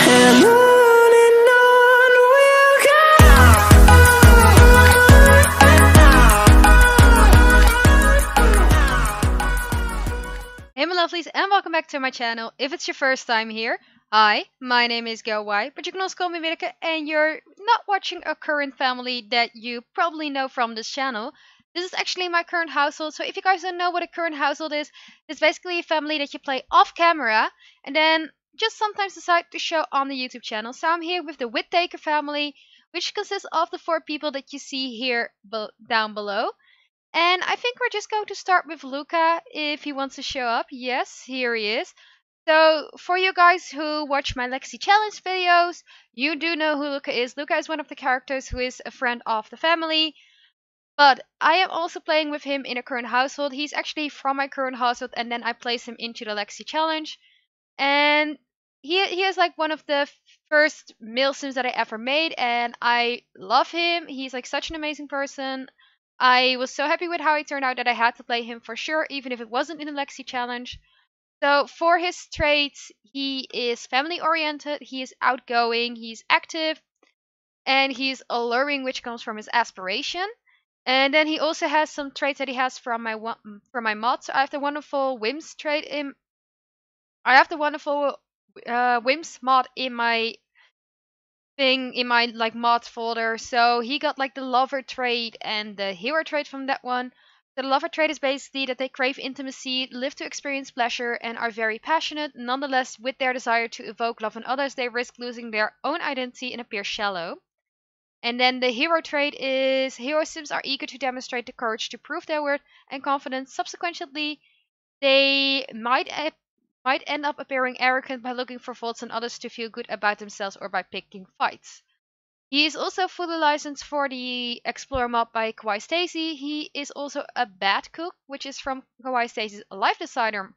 and on we'll go. Hey my lovelies, and welcome back to my channel. If it's your first time here, hi, my name is Levi, but you can also call me Willeke, and you're not watching a current family that you probably know from this channel. This is actually my current household, so if you guys don't know what a current household is, it's basically a family that you play off camera, and then just sometimes decide to show on the YouTube channel. So I'm here with the Whittaker family, which consists of the 4 people that you see here down below. And I think we're just going to start with Luca if he wants to show up. Yes, here he is. So for you guys who watch my Lexi Challenge videos, you do know who Luca is. Luca is one of the characters who is a friend of the family. But I am also playing with him in a current household. He's actually from my current household, and then I place him into the Lexi Challenge. And he is like one of the first male sims that I ever made, and I love him. He's like such an amazing person. I was so happy with how he turned out that I had to play him for sure, even if it wasn't in the Lexi Challenge. So for his traits, he is family oriented, he is outgoing, he's active, and he's alluring, which comes from his aspiration. And then he also has some traits that he has from my mod. So I have the wonderful whims trait in. I have the wonderful whims mod in my thing, in my like mod folder. So he got like the lover trait and the hero trait from that one. The lover trait is basically that they crave intimacy, live to experience pleasure, and are very passionate. Nonetheless, with their desire to evoke love in others, they risk losing their own identity and appear shallow. And then the hero trait is hero sims are eager to demonstrate the courage to prove their worth and confidence. Subsequently, they might end up appearing arrogant by looking for faults in others to feel good about themselves or by picking fights. He is also fully licensed for the Explorer mod by Kawaii Stacy. He is also a bad cook, which is from Kawaii Stacy's Life Designer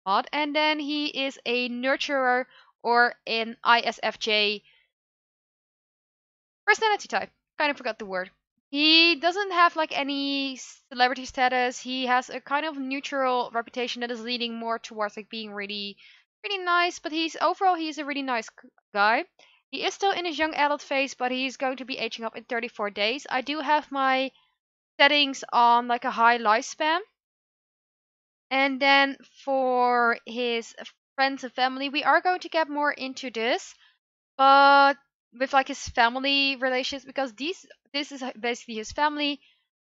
mod. And then he is a nurturer or an ISFJ personality type. Kind of forgot the word. He doesn't have like any celebrity status. He has a kind of neutral reputation that is leading more towards like being really nice, but he's a really nice guy. He is still in his young adult phase, but he's going to be aging up in 34 days. I do have my settings on like a high lifespan. And then for his friends and family, we are going to get more into this, but with like his family relations, because this is basically his family.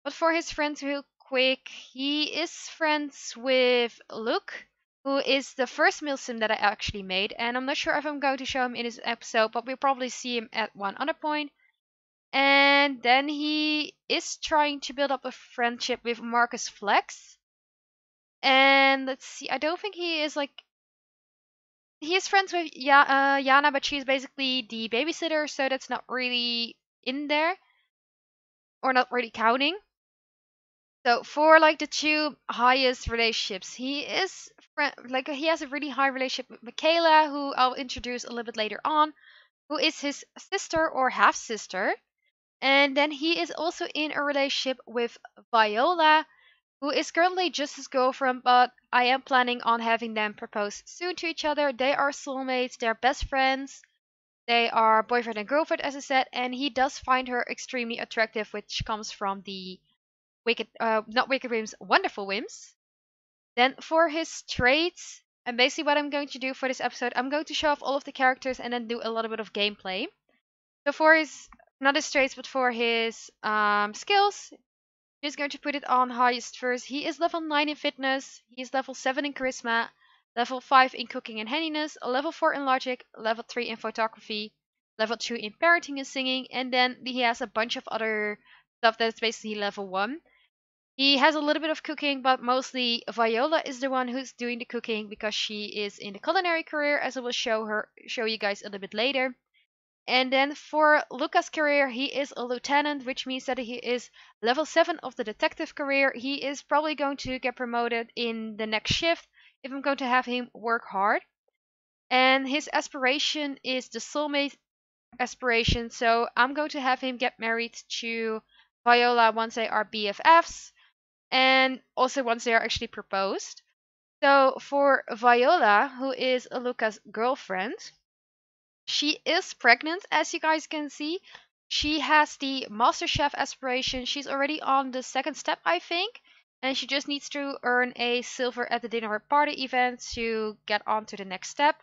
But for his friends, real quick, he is friends with Luke, who is the first male sim that I actually made, and I'm not sure if I'm going to show him in this episode, but we'll probably see him at one other point. And then he is trying to build up a friendship with Marcus Flex. And let's see, I don't think he is like he is friends with Yana, but she's basically the babysitter, so that's not really in there, or not really counting. So for like the 2 highest relationships, he has a really high relationship with Michaela, who I'll introduce a little bit later on, who is his sister or half sister. And then he is also in a relationship with Viola, who is currently just his girlfriend, but I am planning on having them propose soon to each other. They are soulmates, they're best friends, they are boyfriend and girlfriend, as I said, and he does find her extremely attractive, which comes from the not Wicked Whims, Wonderful Whims. Then for his traits, and basically what I'm going to do for this episode, I'm going to show off all of the characters and then do a little bit of gameplay. So for his, not his traits, but for his skills, he's going to put it on highest first. He is level 9 in fitness, he is level 7 in charisma, level 5 in cooking and handiness, level 4 in logic, level 3 in photography, level 2 in parenting and singing, and then he has a bunch of other stuff that's basically level 1. He has a little bit of cooking, but mostly Viola is the one who's doing the cooking because she is in the culinary career, as I will show you guys a little bit later. And then for Luca's career, he is a lieutenant, which means that he is level 7 of the detective career. He is probably going to get promoted in the next shift if I'm going to have him work hard. And his aspiration is the soulmate aspiration, so I'm going to have him get married to Viola once they are BFFs. And also once they are actually proposed. So for Viola, who is Luca's girlfriend, She is pregnant, as you guys can see. She has the Master Chef aspiration. She's already on the second step, I think. And she just needs to earn a silver at the dinner party event to get on to the next step.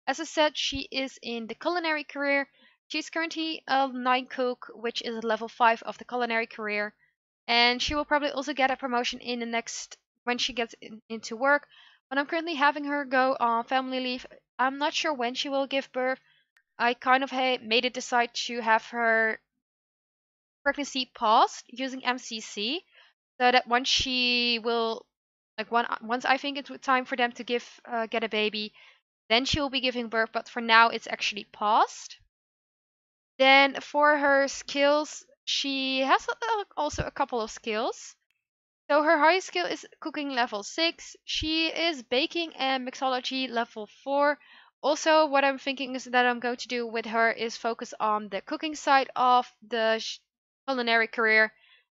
As I said, she is in the culinary career. She's currently a 9 cook, which is level 5 of the culinary career. And she will probably also get a promotion in the next when she gets into work. But I'm currently having her go on family leave. I'm not sure when she will give birth. I kind of made it decide to have her pregnancy paused using MCC, so that once she will, once I think it's time for them to get a baby, then she will be giving birth. But for now, it's actually paused. Then for her skills, she has also a couple of skills. So her highest skill is cooking level 6. She is baking and mixology level 4. Also, what I'm thinking is that I'm going to do with her is focus on the cooking side of the culinary career.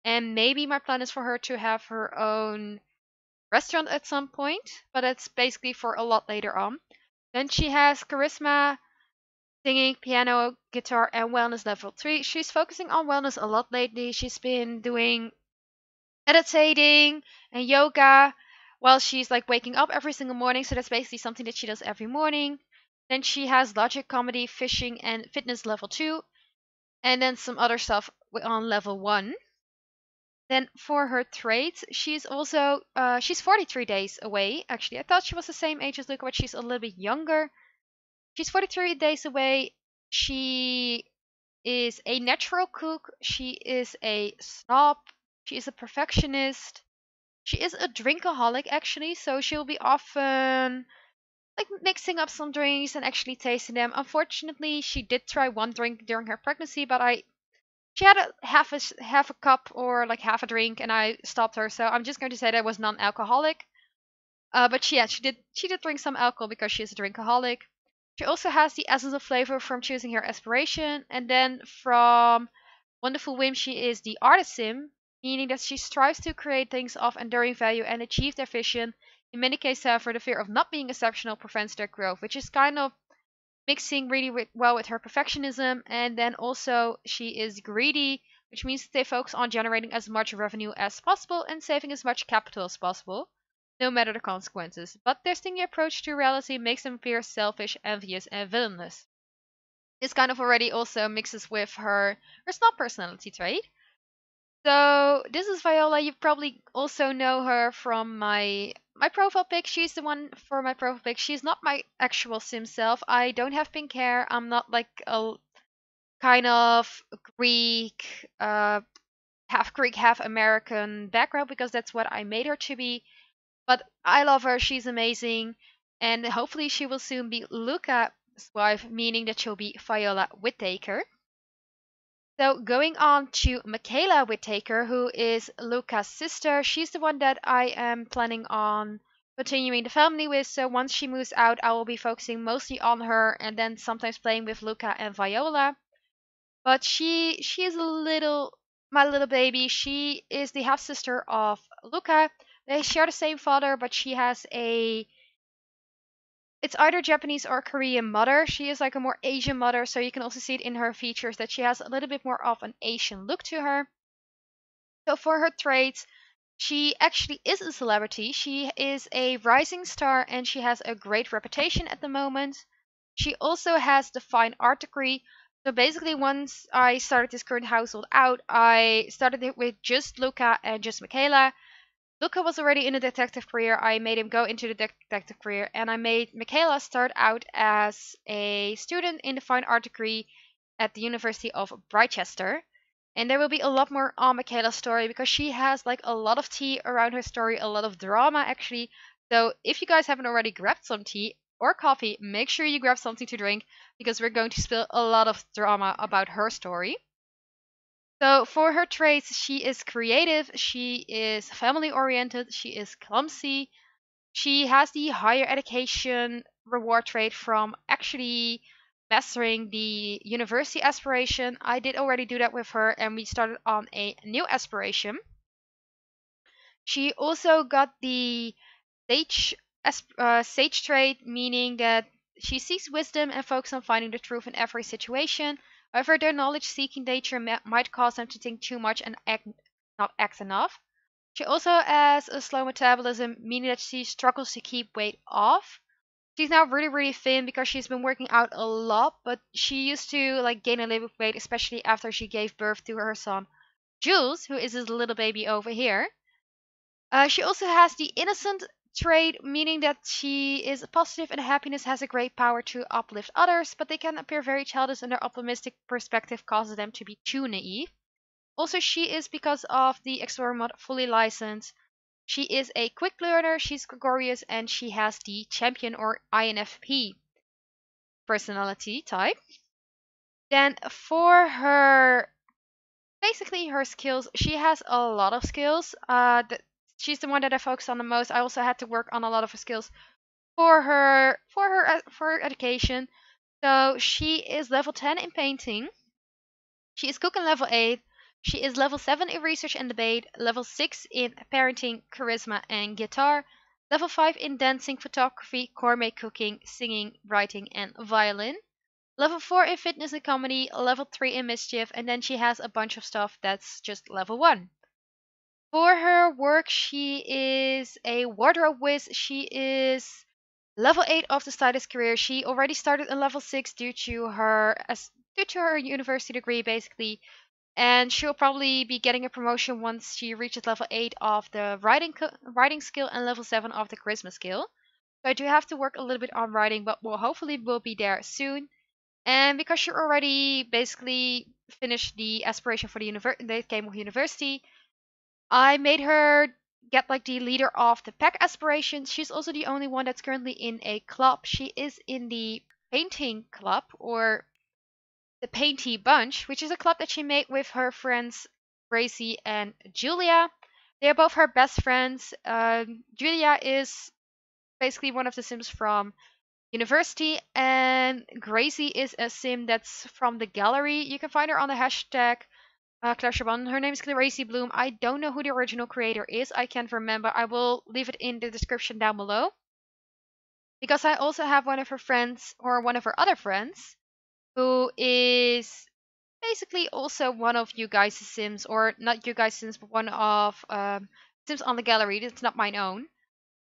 And maybe my plan is for her to have her own restaurant at some point, but that's basically for a lot later on. Then she has charisma, singing, piano, guitar, and wellness level 3. She's focusing on wellness a lot lately. She's been doing meditating and yoga while she's like waking up every single morning. So that's basically something that she does every morning. Then she has logic, comedy, fishing, and fitness level 2, and then some other stuff on level 1. Then for her traits, she's also she's 43 days away. Actually, I thought she was the same age as Luca, but she's a little bit younger. She's 43 days away. She is a natural cook. She is a snob. She is a perfectionist. She is a drinkaholic actually, so she'll be often like mixing up some drinks and actually tasting them. Unfortunately, she did try one drink during her pregnancy, but she had a half a cup or like half a drink, and I stopped her. So I'm just going to say that was non-alcoholic. But she did drink some alcohol because she is a drinkaholic. She also has the essence of flavor from choosing her aspiration, and then from Wonderful Whim, she is the artist sim, meaning that she strives to create things of enduring value and achieve their vision. In many cases, however, the fear of not being exceptional prevents their growth, which is kind of mixing really well with her perfectionism. And then also, she is greedy, which means they focus on generating as much revenue as possible and saving as much capital as possible, no matter the consequences. But their stingy approach to reality makes them appear selfish, envious, and villainous. This kind of already also mixes with her snob personality trait. So this is Viola. You probably also know her from my profile pic. She's the one for my profile pic. She's not my actual sim self. I don't have pink hair. I'm not like a kind of Greek, half Greek, half American background because that's what I made her to be. But I love her. She's amazing, and hopefully she will soon be Luca's wife, meaning that she'll be Viola Whittaker. So going on to Michaela Whittaker, who is Luca's sister. She's the one that I am planning on continuing the family with. So once she moves out, I will be focusing mostly on her and then sometimes playing with Luca and Viola. But she is my little baby. She is the half sister of Luca. They share the same father, but she has it's either Japanese or Korean mother. She is like a more Asian mother, so you can also see it in her features that she has a little bit more of an Asian look to her. So for her traits, she actually is a celebrity. She is a rising star and she has a great reputation at the moment. She also has the fine art degree. So basically, once I started this current household out, I started it with just Luca and just Michaela. Luca was already in a detective career. I made him go into the detective career, and I made Michaela start out as a student in the fine art degree at the University of Britechester. And there will be a lot more on Michaela's story because she has like a lot of tea around her story, a lot of drama actually. So if you guys haven't already grabbed some tea or coffee, make sure you grab something to drink because we're going to spill a lot of drama about her story. So for her traits, she is creative, she is family oriented, she is clumsy, she has the higher education reward trait from actually mastering the university aspiration. I did already do that with her and we started on a new aspiration. She also got the sage sage trait, meaning that She seeks wisdom and focuses on finding the truth in every situation. However, their knowledge-seeking nature might cause them to think too much and not act enough. She also has a slow metabolism, meaning that she struggles to keep weight off. She's now really, really thin because she's been working out a lot, but she used to like gain a little bit of weight, especially after she gave birth to her son, Jules, who is his little baby over here. She also has the innocent trait, meaning that she is positive and happiness has a great power to uplift others, but they can appear very childish and their optimistic perspective causes them to be too naive. Also, she is, because of the Explorer mod, fully licensed. She is a quick learner, she's gregarious, and she has the champion or INFP personality type. Then for her, basically her skills, she has a lot of skills. She's the one that I focused on the most. I also had to work on a lot of her skills for her education. So she is level 10 in painting. She is cooking level 8. She is level 7 in research and debate, level 6 in parenting, charisma, and guitar, level 5 in dancing, photography, gourmet cooking, singing, writing, and violin, level 4 in fitness and comedy, level 3 in mischief, and then she has a bunch of stuff that's just level 1. For her work, she is a wardrobe whiz. She is level 8 of the stylist career. She already started at level 6 due to her university degree, basically, and she'll probably be getting a promotion once she reaches level 8 of the writing skill and level 7 of the charisma skill. So I do have to work a little bit on writing, but we'll be there soon. And because she already basically finished the aspiration for the game of university, I made her get like the leader of the pack aspirations. She's also the only one that's currently in a club. She is in the painting club, or the Painty Bunch, which is a club that she made with her friends Gracie and Julia. They are both her best friends. Julia is basically one of the Sims from university, and Gracie is a Sim that's from the gallery. You can find her on the hashtag Clash of One. Her name is Gracie Bloom. I don't know who the original creator is. I can't remember. I will leave it in the description down below. Because I also have one of her friends, or one of her other friends, who is basically also one of you guys' Sims, or not you guys' Sims, but one of Sims on the gallery. It's not mine own.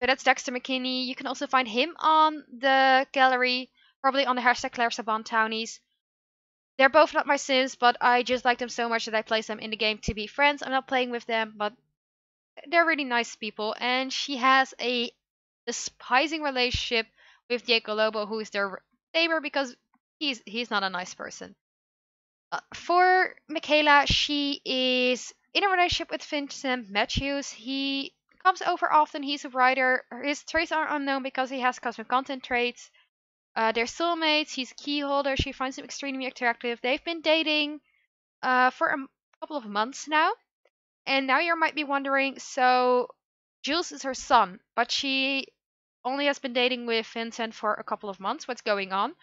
So that's Dexter McKinney. You can also find him on the gallery, probably on the hashtag Claire Townies. They're both not my Sims, but I just like them so much that I place them in the game to be friends. I'm not playing with them, but they're really nice people. And she has a despising relationship with Diego Lobo, who is their neighbor, because he's not a nice person. For Michaela, she is in a relationship with Vincent Matthews. He comes over often. He's a writer. His traits are unknown because he has cosmic content traits. They're soulmates. He's a key holder. She finds him extremely attractive. They've been dating for a couple of months now. And now you might be wondering, so Jules is her son, but she only has been dating with Vincent for a couple of months. What's going on?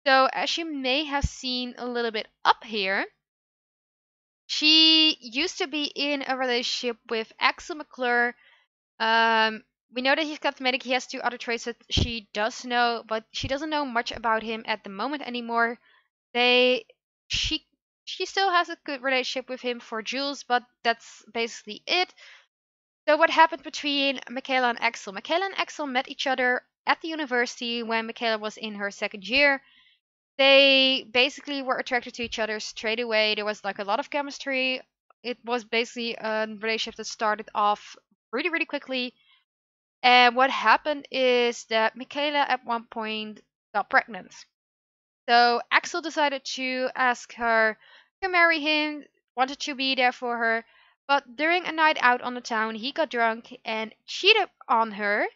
So, as you may have seen a little bit up here, she used to be in a relationship with Axel McClure. We know that he's cosmetic. He has two other traits that she does know, but she doesn't know much about him at the moment anymore. She still has a good relationship with him for Jules, but that's basically it. So what happened between Michaela and Axel? Michaela and Axel met each other at the university when Michaela was in her second year. They basically were attracted to each other straight away. There was like a lot of chemistry. It was basically a relationship that started off really, really quickly. And what happened is that Michaela at one point got pregnant. So Axel decided to ask her to marry him, wanted to be there for her. But during a night out on the town, he got drunk and cheated on her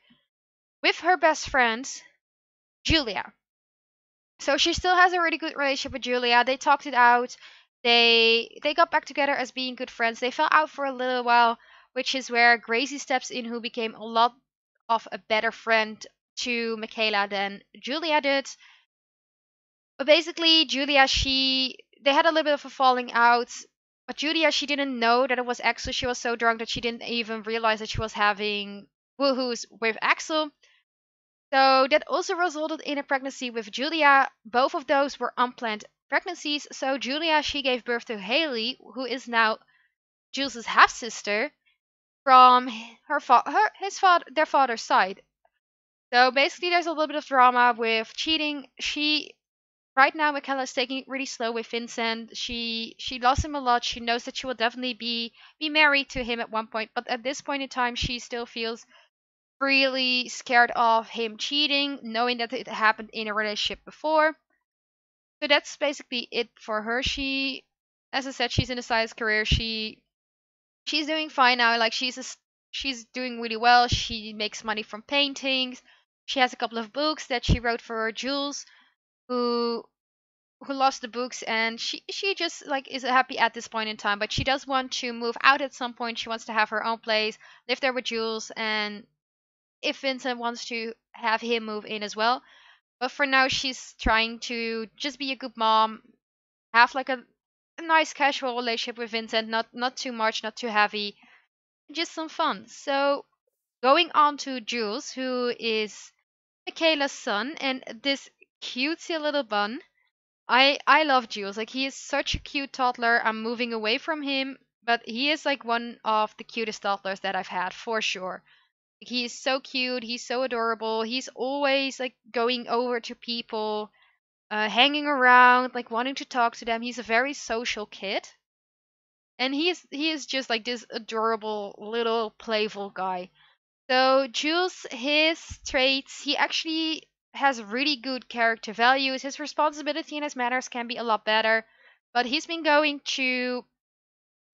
with her best friend, Julia. So she still has a really good relationship with Julia. They talked it out. They got back together as being good friends. They fell out for a little while, which is where Gracie steps in, who became a lot of a better friend to Michaela than Julia did. But basically, Julia, they had a little bit of a falling out. But Julia, she didn't know that it was Axel. She was so drunk that she didn't even realize that she was having woohoos with Axel. So that also resulted in a pregnancy with Julia. Both of those were unplanned pregnancies. So Julia, she gave birth to Haley, who is now Jules' half sister from their father's side. So basically, there's a little bit of drama with cheating. Right now, Michaela's taking it really slow with Vincent. She loves him a lot. She knows that she will definitely be married to him at one point, but at this point in time, she still feels really scared of him cheating, knowing that it happened in a relationship before. So that's basically it for her. As I said, she's in a science career. She's doing fine now. Like she's doing really well. She makes money from paintings. She has a couple of books that she wrote for Jules, who lost the books, and she just like is happy at this point in time. But she does want to move out at some point. She wants to have her own place, live there with Jules, and if Vincent wants to have him move in as well. But for now, she's trying to just be a good mom, have like a nice casual relationship with Vincent, not too much, not too heavy, just some fun. So going on to Jules, who is Michaela's son, and this cutesy little bun. I love Jules. Like he is such a cute toddler. I'm moving away from him, but he is like one of the cutest toddlers that I've had for sure. Like, he is so cute. He's so adorable. He's always like going over to people, hanging around, like wanting to talk to them. He's a very social kid, and he is just like this adorable little playful guy. So Jules, his traits, he actually has really good character values. His responsibility and his manners can be a lot better, but he's been going to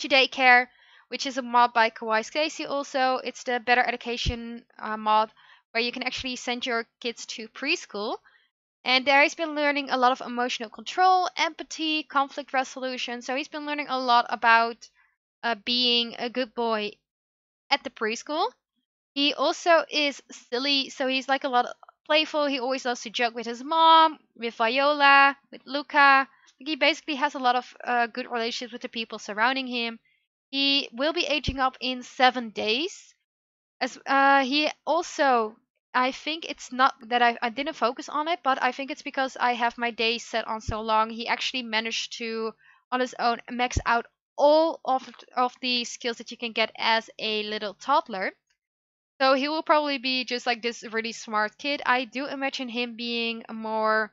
daycare, which is a mod by Kawaii Stacy. Also, it's the Better Education mod where you can actually send your kids to preschool. And there he's been learning a lot of emotional control, empathy, conflict resolution. So he's been learning a lot about being a good boy at the preschool. He also is silly, so he's like a lot playful. He always loves to joke with his mom, with Viola, with Luca. Like he basically has a lot of good relationships with the people surrounding him. He will be aging up in 7 days. As he also, I think it's not that I didn't focus on it, but I think it's because I have my days set on so long. He actually managed to, on his own, max out all of the skills that you can get as a little toddler. So he will probably be just like this really smart kid. I do imagine him being a more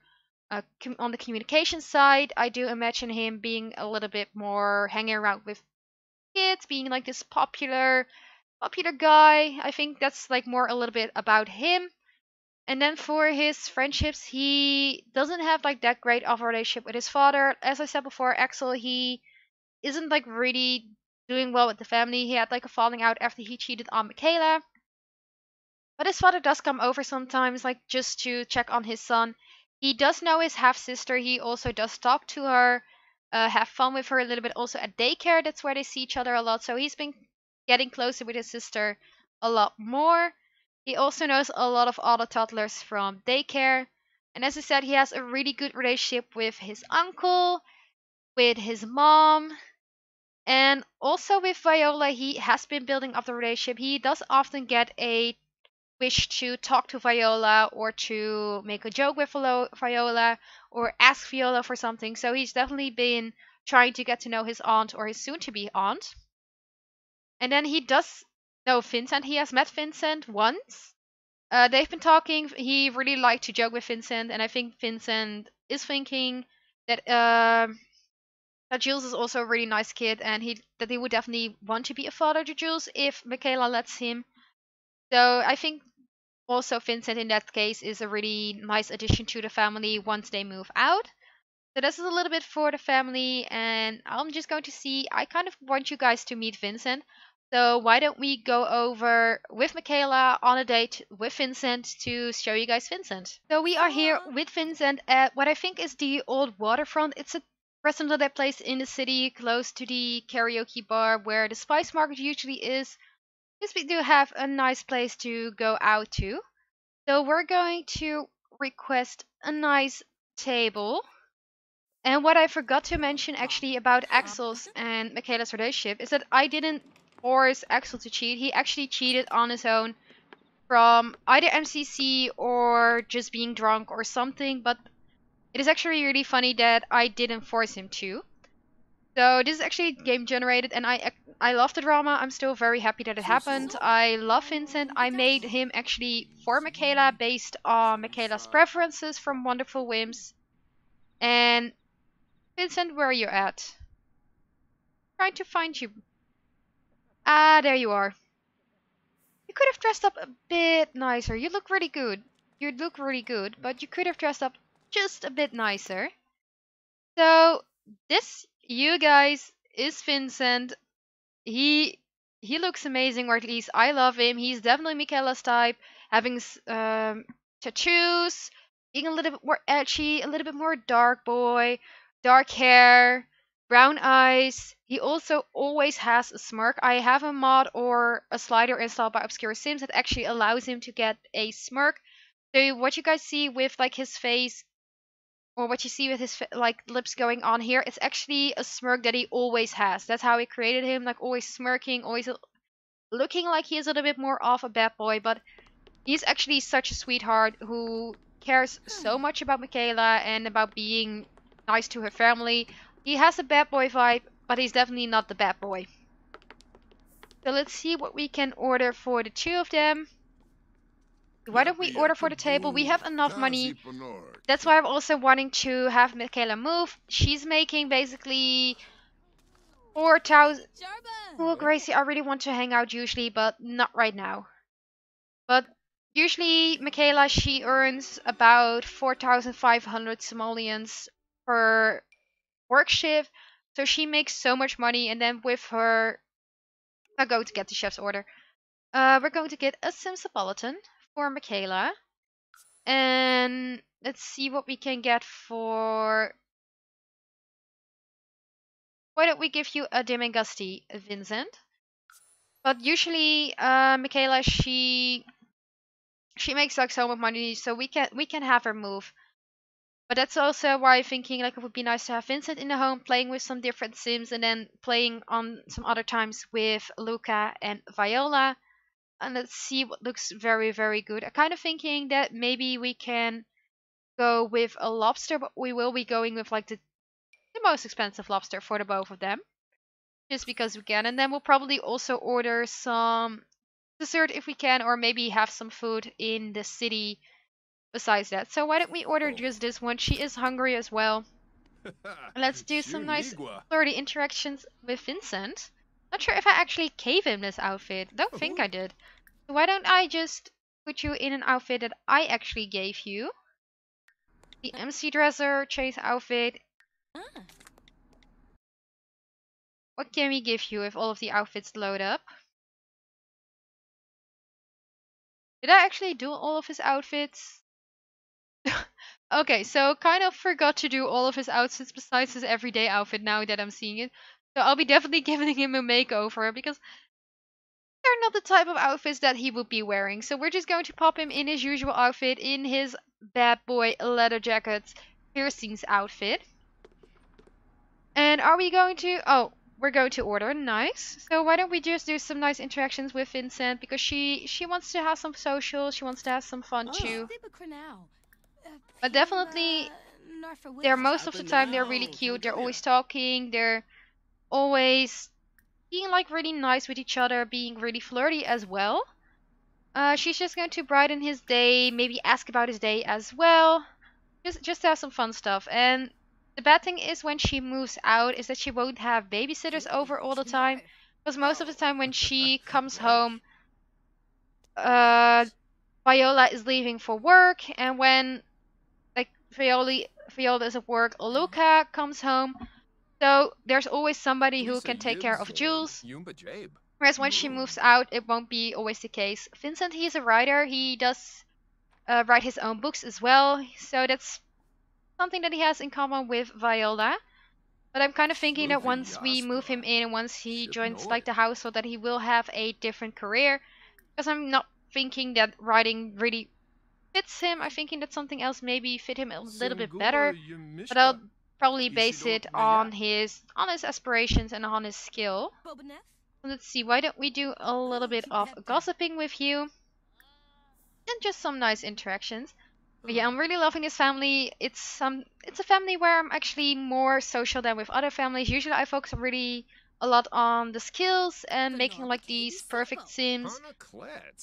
on the communication side. I do imagine him being a little bit more hanging around with kids, being like this popular guy. I think that's like more a little bit about him. And then for his friendships, he doesn't have like that great of a relationship with his father. As I said before, Axel, he isn't like really doing well with the family. He had like a falling out after he cheated on Michaela. But his father does come over sometimes, like just to check on his son. He does know his half sister. He also does talk to her, have fun with her a little bit. Also at daycare, that's where they see each other a lot. So he's been getting closer with his sister a lot more. He also knows a lot of other toddlers from daycare. And as I said, he has a really good relationship with his uncle, with his mom, and also with Viola. He has been building up the relationship. He does often get a wish to talk to Viola or to make a joke with Viola or ask Viola for something. So he's definitely been trying to get to know his aunt or his soon to be aunt. And then he does know Vincent. He has met Vincent once. They've been talking. He really liked to joke with Vincent, and I think Vincent is thinking that that Jules is also a really nice kid, and he would definitely want to be a father to Jules if Michaela lets him. So I think also Vincent in that case is a really nice addition to the family once they move out. So this is a little bit for the family, and I'm just going to see. I kind of want you guys to meet Vincent. So why don't we go over with Michaela on a date with Vincent to show you guys Vincent. So we are here with Vincent at what I think is the old waterfront. It's a restaurant that plays in the city close to the karaoke bar where the Spice Market usually is. Yes, we do have a nice place to go out to. So we're going to request a nice table. And what I forgot to mention actually about Axel's and Michaela's relationship is that I didn't force Axel to cheat. He actually cheated on his own from either MCC or just being drunk or something, but it is actually really funny that I didn't force him to. So this is actually game generated, and I love the drama. I'm still very happy that it happened. I love Vincent. I made him actually for Michaela based on Michaela's preferences from Wonderful Whims. And Vincent, where are you at? Trying to find you. Ah, there you are. You could have dressed up a bit nicer. You look really good. You look really good, but you could have dressed up just a bit nicer. So this, you guys, is Vincent. He he looks amazing, or at least I love him. He's definitely Michaela's type, having tattoos, being a little bit more edgy, a little bit more dark boy, dark hair, brown eyes. He also always has a smirk. I have a mod or a slider installed by Obscure Sims that actually allows him to get a smirk. So what you guys see with like his face, or what you see with his like lips going on here, it's actually a smirk that he always has. That's how he created him, like always smirking, always looking like he is a little bit more of a bad boy, but he's actually such a sweetheart who cares so much about Michaela and about being nice to her family. He has a bad boy vibe, but he's definitely not the bad boy. So let's see what we can order for the two of them. Why don't we order for the table? We have enough money. That's why I'm also wanting to have Michaela move. She's making basically 4,000. Oh, Gracie, I really want to hang out usually, but not right now. But usually, Michaela, she earns about 4,500 simoleons per work shift. So she makes so much money, and then with her, I'm going to get the chef's order. We're going to get a Simsapolitan for Michaela. And let's see what we can get for... Why don't we give you a Demigusti, Vincent? But usually, Michaela, she makes like so much money, so we can have her move. But that's also why I'm thinking like it would be nice to have Vincent in the home, playing with some different Sims, and then playing on some other times with Luca and Viola. And let's see what looks very, very good. I'm kind of thinking that maybe we can go with a lobster, but we will be going with like the most expensive lobster for the both of them. Just because we can. And then we'll probably also order some dessert if we can, or maybe have some food in the city besides that. So why don't we order just this one? She is hungry as well. Let's do some nice flirty interactions with Vincent. Not sure if I actually gave him this outfit. Don't think I did. So why don't I just put you in an outfit that I actually gave you? The MC dresser, chase outfit. What can we give you if all of the outfits load up? Did I actually do all of his outfits? Okay, so kind of forgot to do all of his outfits besides his everyday outfit now that I'm seeing it. So I'll be definitely giving him a makeover because they're not the type of outfits that he would be wearing. So we're just going to pop him in his usual outfit, in his bad boy leather jacket piercings outfit. And are we going to... Oh, we're going to order. Nice. So why don't we just do some nice interactions with Vincent, because she wants to have some social, she wants to have some fun too. But definitely, they're most of the time they're really cute. They're always talking. They're always being like really nice with each other, being really flirty as well. She's just going to brighten his day, maybe ask about his day as well. Just to have some fun stuff. And the bad thing is when she moves out is that she won't have babysitters over all the time. Because most of the time when she comes home, Viola is leaving for work, and when like Viola is at work, Luca comes home. So there's always somebody who can take care of Jules. Whereas when she moves out, it won't be always the case. Vincent, he's a writer. He does write his own books as well. So that's something that he has in common with Viola. But I'm kind of thinking that once we move him in and once he joins like the household, that he will have a different career. Because I'm not thinking that writing really fits him. I'm thinking that something else maybe fit him a little bit better. But I'll probably base it on his aspirations and on his skill. Let's see, why don't we do a little bit of gossiping with you? and just some nice interactions. But yeah, I'm really loving this family. It's a family where I'm actually more social than with other families. Usually I focus really a lot on the skills and making like these perfect sims.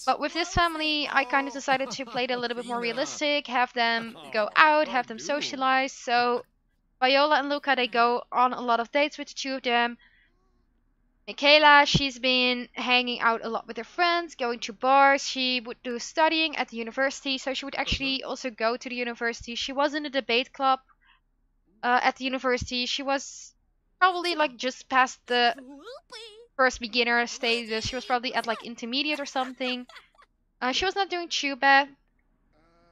But with this family, I kind of decided to play it a little bit more realistic, have them go out, have them socialize. So Viola and Luca, they go on a lot of dates with the two of them. Michaela, she's been hanging out a lot with her friends, going to bars. She would do studying at the university, so she would actually also go to the university. She was in a debate club at the university. She was probably like just past the first beginner stages. She was probably at like intermediate or something. She was not doing too bad.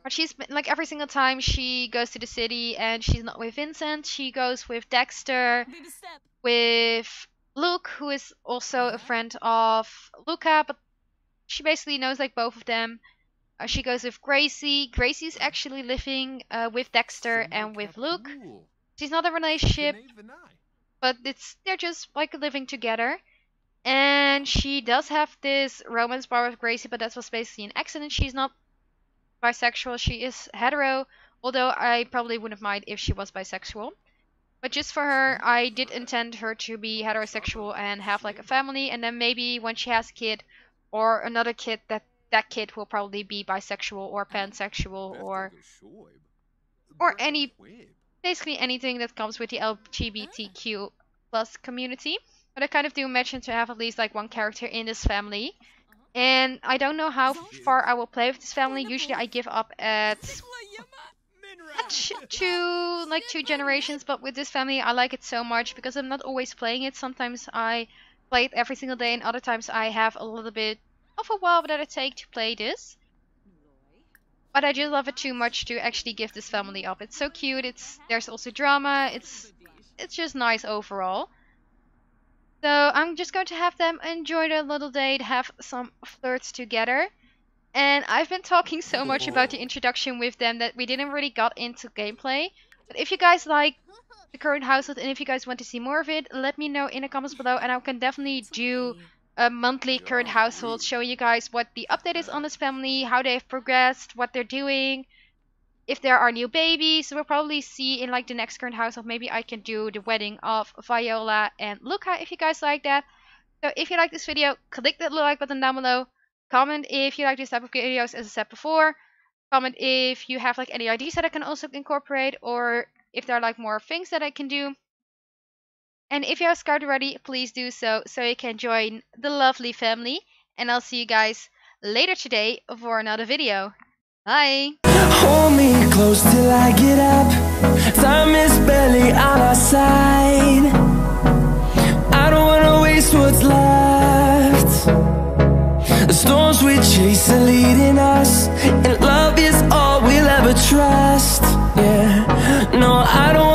But she's been, like every single time she goes to the city and she's not with Vincent, she goes with Dexter, with Luke, who is also a friend of Luca, but she basically knows like both of them. She goes with Gracie. Gracie's actually living with Dexter and with Luke. She's not a relationship, but they're just like living together. And she does have this romance bar with Gracie, but that was basically an accident. She's not bisexual, she is hetero, although I probably wouldn't mind if she was bisexual. But just for her, I did intend her to be heterosexual and have like a family, and then maybe when she has a kid or another kid, that kid will probably be bisexual or pansexual or basically anything that comes with the LGBTQ plus community. But I kind of do mention to have at least like one character in this family. And I don't know how far I will play with this family. Usually I give up at two generations, but with this family I like it so much because I'm not always playing it. Sometimes I play it every single day, and other times I have a little bit of a while that it takes to play this. But I just love it too much to actually give this family up. It's so cute. There's also drama. It's just nice overall. So I'm just going to have them enjoy their little date, have some flirts together. And I've been talking so much about the introduction with them that we didn't really got into gameplay. But if you guys like the current household and if you guys want to see more of it, let me know in the comments below, and I can definitely do a monthly current household showing you guys what the update is on this family, how they've progressed, what they're doing. If there are new babies, we'll probably see in like the next current household. Maybe I can do the wedding of Viola and Luca if you guys like that. So if you like this video, click that little like button down below. Comment if you like this type of videos, as I said before. Comment if you have like any ideas that I can also incorporate, or if there are like more things that I can do. And if you have Scout already, please do so you can join the lovely family. And I'll see you guys later today for another video. Bye! Hold me close till I get up. Time is barely on our side. I don't wanna waste what's left. The storms we chase are leading us, and love is all we'll ever trust. Yeah, no, I don't